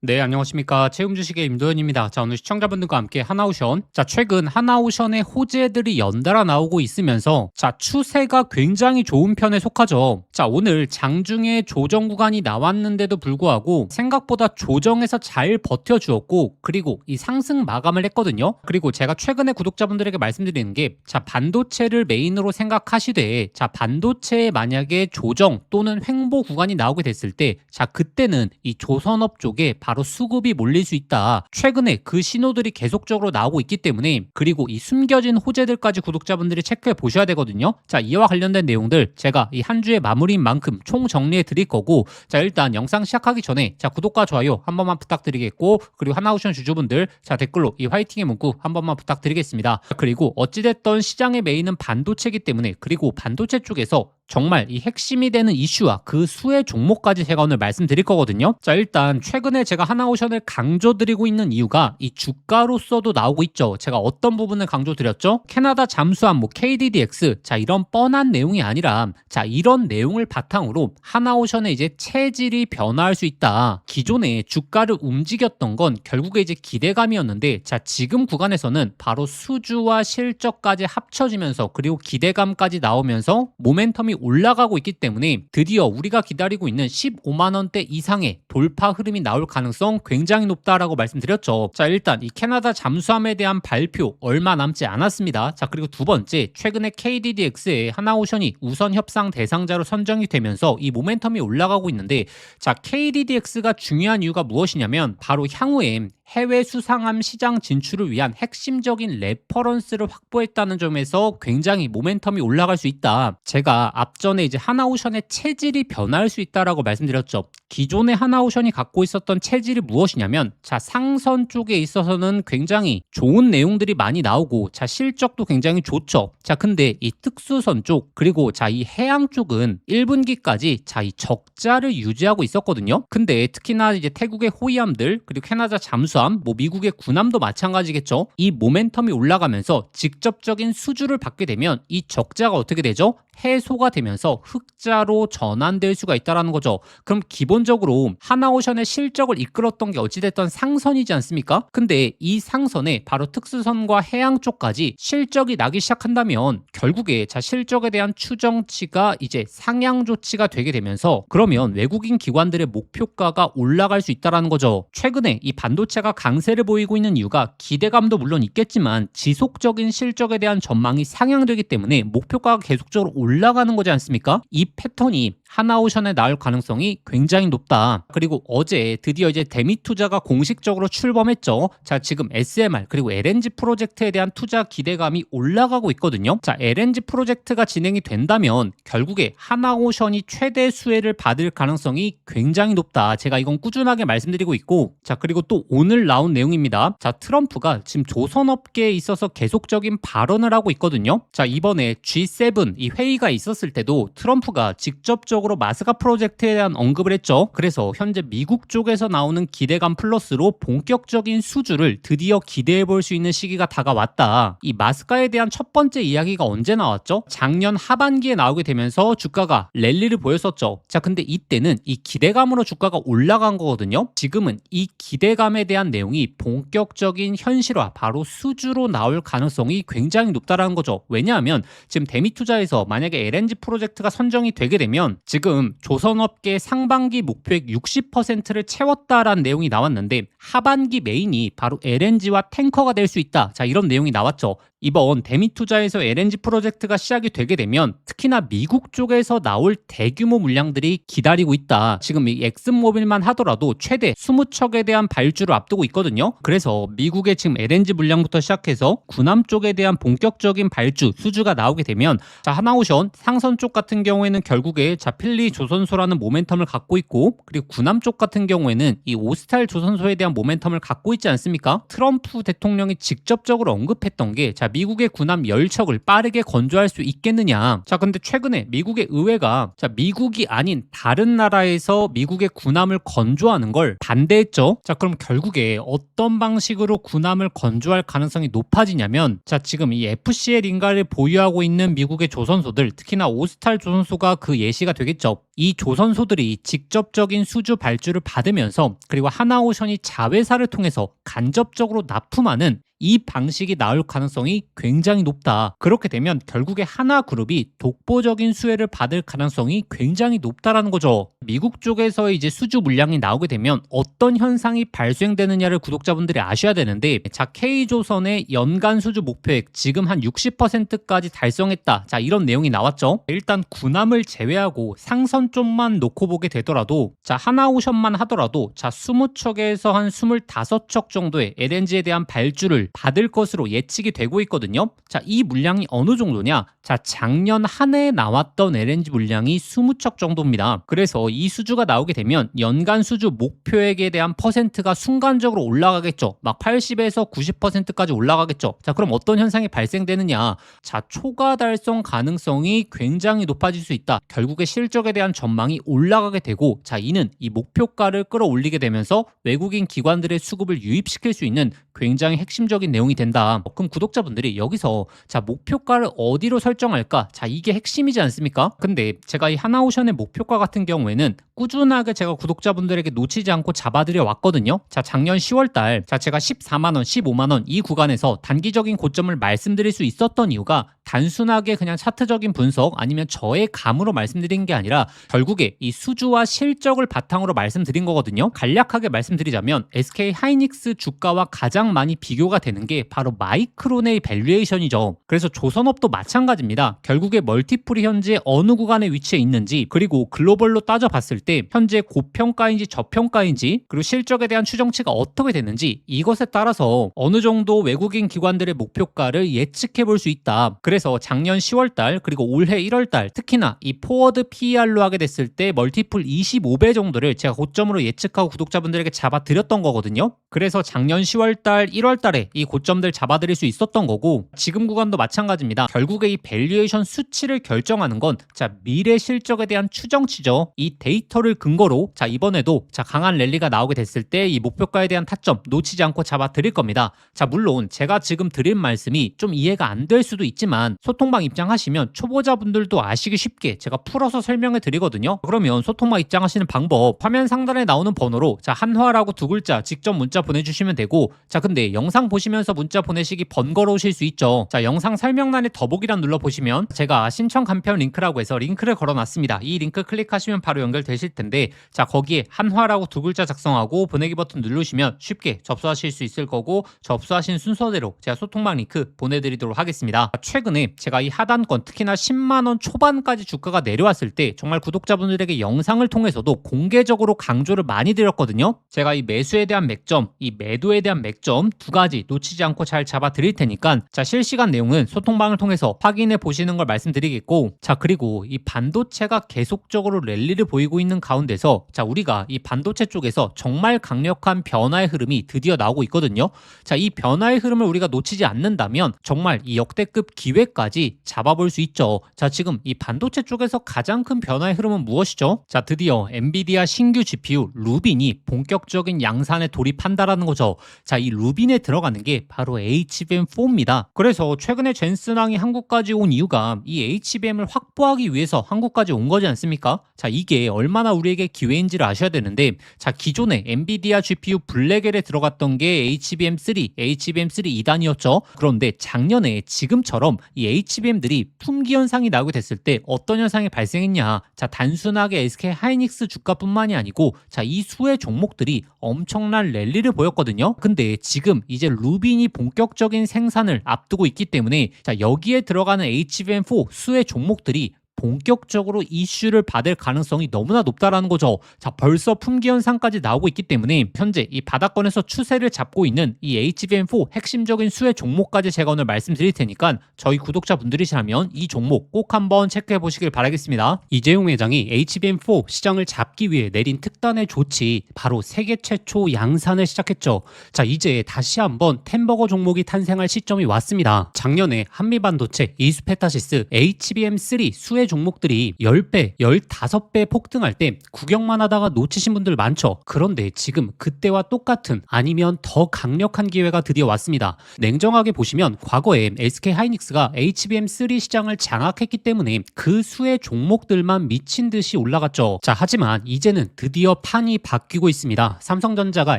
네, 안녕하십니까. 채움 주식의 임도현입니다. 자, 오늘 시청자분들과 함께 하나오션. 자, 최근 하나오션의 호재들이 연달아 나오고 있으면서 자, 추세가 굉장히 좋은 편에 속하죠. 자, 오늘 장중에 조정 구간이 나왔는데도 불구하고 생각보다 조정에서 잘 버텨주었고, 그리고 이 상승 마감을 했거든요. 그리고 제가 최근에 구독자분들에게 말씀드리는 게, 자, 반도체를 메인으로 생각하시되, 자, 반도체에 만약에 조정 또는 횡보 구간이 나오게 됐을 때, 자, 그때는 이 조선업 쪽에 바로 수급이 몰릴 수 있다. 최근에 그 신호들이 계속적으로 나오고 있기 때문에, 그리고 이 숨겨진 호재들까지 구독자분들이 체크해 보셔야 되거든요. 자, 이와 관련된 내용들 제가 이 한 주의 마무리인 만큼 총 정리해 드릴 거고, 자, 일단 영상 시작하기 전에 자, 구독과 좋아요 한 번만 부탁드리겠고, 그리고 하나오션 주주분들 자, 댓글로 이 화이팅의 문구 한 번만 부탁드리겠습니다. 그리고 어찌됐던 시장의 메인은 반도체이기 때문에, 그리고 반도체 쪽에서 정말 이 핵심이 되는 이슈와 그 수혜 종목까지 제가 오늘 말씀드릴 거거든요. 자, 일단 최근에 제가 하나오션을 강조드리고 있는 이유가 이 주가로서도 나오고 있죠. 제가 어떤 부분을 강조드렸죠? 캐나다 잠수함, KDDX, 자, 이런 뻔한 내용이 아니라, 자, 이런 내용을 바탕으로 하나오션의 이제 체질이 변화할 수 있다. 기존에 주가를 움직였던 건 결국에 이제 기대감이었는데, 자, 지금 구간에서는 바로 수주와 실적까지 합쳐지면서, 그리고 기대감까지 나오면서 모멘텀이 올라가고 있기 때문에 드디어 우리가 기다리고 있는 15만 원대 이상의 돌파 흐름이 나올 가능성 굉장히 높다라고 말씀드렸죠. 자, 일단 이 캐나다 잠수함에 대한 발표 얼마 남지 않았습니다. 자, 그리고 두 번째, 최근에 KDDX의 하나오션이 우선 협상 대상자로 선정이 되면서 이 모멘텀이 올라가고 있는데, 자, KDDX가 중요한 이유가 무엇이냐면 바로 향후에 해외 수상함 시장 진출을 위한 핵심적인 레퍼런스를 확보했다는 점에서 굉장히 모멘텀이 올라갈 수 있다. 제가 앞전에 이제 하나오션의 체질이 변할 수 있다라고 말씀드렸죠. 기존의 하나오션이 갖고 있었던 체질이 무엇이냐면, 자, 상선 쪽에 있어서는 굉장히 좋은 내용들이 많이 나오고, 자, 실적도 굉장히 좋죠. 자, 근데 이 특수선 쪽, 그리고 자, 이 해양 쪽은 1분기까지 자, 이 적자를 유지하고 있었거든요. 근데 특히나 이제 태국의 호위함들, 그리고 캐나다 잠수함, 미국의 군함도 마찬가지겠죠. 이 모멘텀이 올라가면서 직접적인 수주를 받게 되면 이 적자가 어떻게 되죠? 해소가 되면서 흑자로 전환될 수가 있다는 거죠. 그럼 기본적으로 하나오션의 실적을 이끌었던 게 어찌됐던 상선이지 않습니까? 근데 이 상선에 바로 특수선과 해양 쪽까지 실적이 나기 시작한다면 결국에 자, 실적에 대한 추정치가 이제 상향 조치가 되게 되면서, 그러면 외국인 기관들의 목표가가 올라갈 수 있다는 거죠. 최근에 이 반도체가 강세를 보이고 있는 이유가 기대감도 물론 있겠지만 지속적인 실적에 대한 전망이 상향되기 때문에 목표가가 계속적으로 올라가는 거지 않습니까? 이 패턴이 하나오션에 나올 가능성이 굉장히 높다. 그리고 어제 드디어 이제 대미투자가 공식적으로 출범했죠. 자, 지금 SMR 그리고 LNG 프로젝트에 대한 투자 기대감이 올라가고 있거든요. 자, LNG 프로젝트가 진행이 된다면 결국에 하나오션이 최대 수혜를 받을 가능성이 굉장히 높다. 제가 이건 꾸준하게 말씀드리고 있고, 자, 그리고 또 오늘 나온 내용입니다. 자, 트럼프가 지금 조선업계에 있어서 계속적인 발언을 하고 있거든요. 자, 이번에 G7 이 회의가 있었을 때도 트럼프가 직접적으로 마스가 프로젝트에 대한 언급을 했죠. 그래서 현재 미국 쪽에서 나오는 기대감 플러스로 본격적인 수주를 드디어 기대해 볼 수 있는 시기가 다가왔다. 이 마스카에 대한 첫 번째 이야기가 언제 나왔죠? 작년 하반기에 나오게 되면서 주가가 랠리를 보였었죠. 자, 근데 이때는 이 기대감으로 주가가 올라간 거거든요. 지금은 이 기대감에 대한 내용이 본격적인 현실화, 바로 수주로 나올 가능성이 굉장히 높다라는 거죠. 왜냐하면 지금 대미투자에서 만약에 LNG 프로젝트가 선정이 되게 되면 지금 조선업계 상반기 목표액 60%를 채웠다라는 내용이 나왔는데, 하반기 메인이 바로 LNG와 탱커가 될 수 있다. 자, 이런 내용이 나왔죠. 이번 대미투자에서 LNG 프로젝트가 시작이 되게 되면 특히나 미국 쪽에서 나올 대규모 물량들이 기다리고 있다. 지금 이 엑슨모빌만 하더라도 최대 20척에 대한 발주를 앞두고 있거든요. 그래서 미국의 지금 LNG 물량부터 시작해서 군함 쪽에 대한 본격적인 발주, 수주가 나오게 되면, 자, 하나오션 상선 쪽 같은 경우에는 결국에 자, 필리 조선소라는 모멘텀을 갖고 있고, 그리고 군함 쪽 같은 경우에는 이 오스탈 조선소에 대한 모멘텀을 갖고 있지 않습니까? 트럼프 대통령이 직접적으로 언급했던 게, 자, 자, 미국의 군함 10척을 빠르게 건조할 수 있겠느냐. 자, 근데 최근에 미국의 의회가 자, 미국이 아닌 다른 나라에서 미국의 군함을 건조하는 걸 반대했죠. 자, 그럼 결국에 어떤 방식으로 군함을 건조할 가능성이 높아지냐면 자, 지금 이 FCL 인가를 보유하고 있는 미국의 조선소들, 특히나 오스탈 조선소가 그 예시가 되겠죠. 이 조선소들이 직접적인 수주 발주를 받으면서 그리고 하나오션이 자회사를 통해서 간접적으로 납품하는 이 방식이 나올 가능성이 굉장히 높다. 그렇게 되면 결국에 하나그룹이 독보적인 수혜를 받을 가능성이 굉장히 높다라는 거죠. 미국 쪽에서 이제 수주 물량이 나오게 되면 어떤 현상이 발생되느냐를 구독자분들이 아셔야 되는데 자, K조선의 연간 수주 목표액 지금 한 60%까지 달성했다. 자, 이런 내용이 나왔죠. 일단 군함을 제외하고 상선 쪽만 놓고 보게 되더라도 자, 하나오션만 하더라도 자, 20척에서 한 25척 정도의 LNG에 대한 발주를 받을 것으로 예측이 되고 있거든요. 자, 이 물량이 어느 정도냐? 자, 작년 한 해에 나왔던 LNG 물량이 20척 정도입니다. 그래서 이 수주가 나오게 되면 연간 수주 목표액에 대한 퍼센트가 순간적으로 올라가겠죠. 막 80에서 90%까지 올라가겠죠. 자, 그럼 어떤 현상이 발생되느냐? 자, 초과 달성 가능성이 굉장히 높아질 수 있다. 결국에 실적에 대한 전망이 올라가게 되고 자, 이는 이 목표가를 끌어올리게 되면서 외국인 기관들의 수급을 유입시킬 수 있는 굉장히 핵심적인 내용이 된다. 그럼 구독자분들이 여기서 자, 목표가를 어디로 설정할까? 자, 이게 핵심이지 않습니까? 근데 제가 이 하나오션의 목표가 같은 경우에는 꾸준하게 제가 구독자분들에게 놓치지 않고 잡아드려 왔거든요. 자, 작년 10월달 자, 제가 14만원, 15만원 이 구간에서 단기적인 고점을 말씀드릴 수 있었던 이유가 단순하게 그냥 차트적인 분석 아니면 저의 감으로 말씀드린 게 아니라 결국에 이 수주와 실적을 바탕으로 말씀드린 거거든요. 간략하게 말씀드리자면 SK 하이닉스 주가와 가장 많이 비교가 되는 게 바로 마이크론의 밸류에이션이죠. 그래서 조선업도 마찬가지입니다. 결국에 멀티플이 현재 어느 구간에 위치해 있는지 그리고 글로벌로 따져봤을 때 현재 고평가인지 저평가인지 그리고 실적에 대한 추정치가 어떻게 되는지 이것에 따라서 어느 정도 외국인 기관들의 목표가를 예측해 볼 수 있다. 그래서 작년 10월달 그리고 올해 1월달 특히나 이 포워드 PER로 하게 됐을 때 멀티플 25배 정도를 제가 고점으로 예측하고 구독자분들에게 잡아드렸던 거거든요. 그래서 작년 10월달 1월달에 이 고점들 잡아드릴 수 있었던 거고 지금 구간도 마찬가지입니다. 결국에 이 밸류에이션 수치를 결정하는 건 자, 미래 실적에 대한 추정치죠. 이 데이터를 근거로 자, 이번에도 자, 강한 랠리가 나오게 됐을 때 이 목표가에 대한 타점 놓치지 않고 잡아드릴 겁니다. 자, 물론 제가 지금 드린 말씀이 좀 이해가 안 될 수도 있지만 소통방 입장하시면 초보자분들도 아시기 쉽게 제가 풀어서 설명해 드리거든요. 그러면 소통방 입장하시는 방법 화면 상단에 나오는 번호로 자, 한화라고 두 글자 직접 문자 보내주시면 되고 자, 근데 영상 보시면서 문자 보내시기 번거로우실 수 있죠. 자, 영상 설명란에 더보기란 눌러보시면 제가 신청 간편 링크라고 해서 링크를 걸어놨습니다. 이 링크 클릭하시면 바로 연결되실 텐데 자, 거기에 한화라고 두 글자 작성하고 보내기 버튼 누르시면 쉽게 접수하실 수 있을 거고 접수하신 순서대로 제가 소통방 링크 보내드리도록 하겠습니다. 최근에 제가 이 하단권 특히나 10만원 초반까지 주가가 내려왔을 때 정말 구독자분들에게 영상을 통해서도 공개적으로 강조를 많이 드렸거든요. 제가 이 매수에 대한 맥점, 이 매도에 대한 맥점 두 가지 놓치지 않고 잘 잡아 드릴 테니까 자, 실시간 내용은 소통방을 통해서 확인해 보시는 걸 말씀드리겠고 자, 그리고 이 반도체가 계속적으로 랠리를 보이고 있는 가운데서 자, 우리가 이 반도체 쪽에서 정말 강력한 변화의 흐름이 드디어 나오고 있거든요. 자, 이 변화의 흐름을 우리가 놓치지 않는다면 정말 이 역대급 기회까지 잡아볼 수 있죠. 자, 지금 이 반도체 쪽에서 가장 큰 변화의 흐름은 무엇이죠? 자, 드디어 엔비디아 신규 GPU 루빈이 본격적인 양산에 돌입한다라는 거죠. 자, 이 루빈에 들어가는 게 바로 HBM4입니다. 그래서 최근에 젠슨왕이 한국까지 온 이유가 이 HBM을 확보하기 위해서 한국까지 온 거지 않습니까? 자, 이게 얼마나 우리에게 기회인지를 아셔야 되는데 자, 기존에 엔비디아 GPU 블랙엘에 들어갔던 게 HBM3, HBM3 2단이었죠. 그런데 작년에 지금처럼 이 HBM들이 품귀 현상이 나오게 됐을 때 어떤 현상이 발생했냐? 자, 단순하게 SK 하이닉스 주가뿐만이 아니고 자, 이 수의 종목들이 엄청난 랠리를 보였거든요. 근데 지금 이제 루빈이 본격적인 생산을 앞두고 있기 때문에 자, 여기에 들어가는 HBM4 수의 종목들이 본격적으로 이슈를 받을 가능성이 너무나 높다라는 거죠. 자, 벌써 품귀 현상까지 나오고 있기 때문에 현재 이 바닥권에서 추세를 잡고 있는 이 HBM4 핵심적인 수혜 종목까지 제가 오늘 말씀드릴 테니까 저희 구독자분들이시라면 이 종목 꼭 한번 체크해 보시길 바라겠습니다. 이재용 회장이 HBM4 시장을 잡기 위해 내린 특단의 조치, 바로 세계 최초 양산을 시작했죠. 자, 이제 다시 한번 템버거 종목이 탄생할 시점이 왔습니다. 작년에 한미반도체, 이수페타시스, HBM3 수혜 종목들이 10배, 15배 폭등할 때 구경만 하다가 놓치신 분들 많죠. 그런데 지금 그때와 똑같은 아니면 더 강력한 기회가 드디어 왔습니다. 냉정하게 보시면 과거에 SK하이닉스가 HBM3 시장을 장악했기 때문에 그 수혜 종목들만 미친 듯이 올라갔죠. 자, 하지만 이제는 드디어 판이 바뀌고 있습니다. 삼성전자가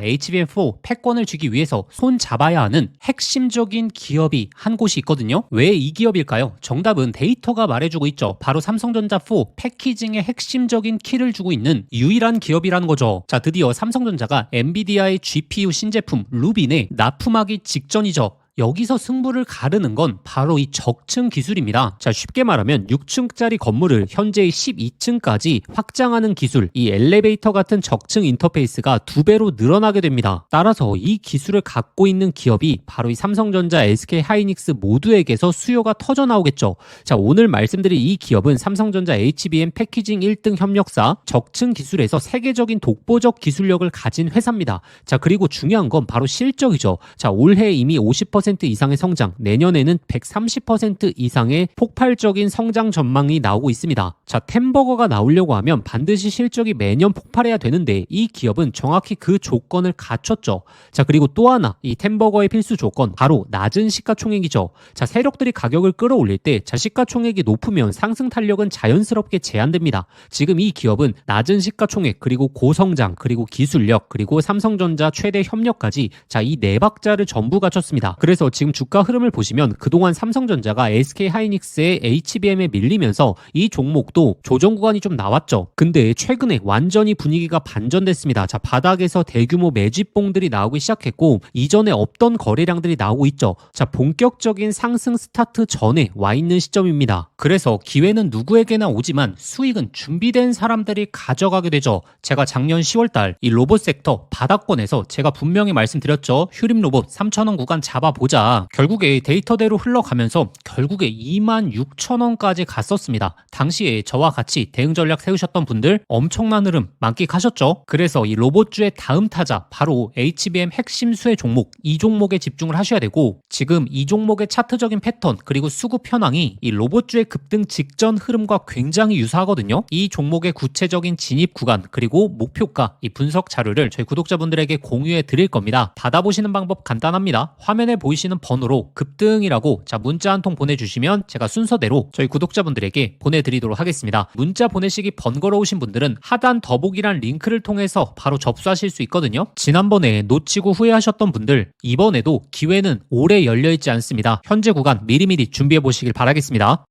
HBM4 패권을 쥐기 위해서 손 잡아야 하는 핵심적인 기업이 한 곳이 있거든요. 왜 이 기업일까요? 정답은 데이터가 말해주고 있죠. 바로 삼성전자 4 패키징의 핵심적인 키를 주고 있는 유일한 기업이라는 거죠. 자, 드디어 삼성전자가 엔비디아의 GPU 신제품 루빈에 납품하기 직전이죠. 여기서 승부를 가르는 건 바로 이 적층 기술입니다. 자, 쉽게 말하면 6층짜리 건물을 현재의 12층까지 확장하는 기술, 이 엘리베이터 같은 적층 인터페이스가 2배로 늘어나게 됩니다. 따라서 이 기술을 갖고 있는 기업이 바로 이 삼성전자, SK하이닉스 모두에게서 수요가 터져 나오겠죠. 자, 오늘 말씀드린 이 기업은 삼성전자 HBM 패키징 1등 협력사, 적층 기술에서 세계적인 독보적 기술력을 가진 회사입니다. 자, 그리고 중요한 건 바로 실적이죠. 자, 올해 이미 50% 이상의 성장, 내년에는 130% 이상의 폭발적인 성장 전망이 나오고 있습니다. 자, 템버거가 나오려고 하면 반드시 실적이 매년 폭발해야 되는데 이 기업은 정확히 그 조건을 갖췄죠. 자, 그리고 또 하나, 이 템버거의 필수 조건, 바로 낮은 시가총액이죠. 자, 세력들이 가격을 끌어올릴 때 시가총액이 높으면 상승 탄력은 자연스럽게 제한됩니다. 지금 이 기업은 낮은 시가총액, 그리고 고성장, 그리고 기술력, 그리고 삼성전자 최대 협력까지, 자, 이 네 박자를 전부 갖췄습니다. 그래서 지금 주가 흐름을 보시면 그동안 삼성전자가 SK하이닉스의 HBM에 밀리면서 이 종목도 조정 구간이 좀 나왔죠. 근데 최근에 완전히 분위기가 반전됐습니다. 자, 바닥에서 대규모 매집봉들이 나오기 시작했고 이전에 없던 거래량들이 나오고 있죠. 자, 본격적인 상승 스타트 전에 와 있는 시점입니다. 그래서 기회는 누구에게나 오지만 수익은 준비된 사람들이 가져가게 되죠. 제가 작년 10월달 이 로봇 섹터 바닥권에서 제가 분명히 말씀드렸죠. 휴림 로봇 3,000원 구간 잡아보자. 결국에 데이터대로 흘러가면서 결국에 26,000원까지 갔었습니다. 당시에 저와 같이 대응 전략 세우셨던 분들 엄청난 흐름 만끽하셨죠. 그래서 이 로봇주의 다음 타자 바로 HBM 핵심 수혜 종목, 이 종목에 집중을 하셔야 되고, 지금 이 종목의 차트적인 패턴 그리고 수급 현황이 이 로봇주의 급등 직전 흐름과 굉장히 유사하거든요. 이 종목의 구체적인 진입 구간 그리고 목표가, 이 분석 자료를 저희 구독자분들에게 공유해 드릴 겁니다. 받아보시는 방법 간단합니다. 화면에 보이시는 번호로 급등이라고 문자 한 통 보내주시면 제가 순서대로 저희 구독자분들에게 보내드리도록 하겠습니다. 문자 보내시기 번거로우신 분들은 하단 더보기란 링크를 통해서 바로 접수하실 수 있거든요. 지난번에 놓치고 후회하셨던 분들, 이번에도 기회는 오래 열려있지 않습니다. 현재 구간 미리미리 준비해 보시길 바라겠습니다.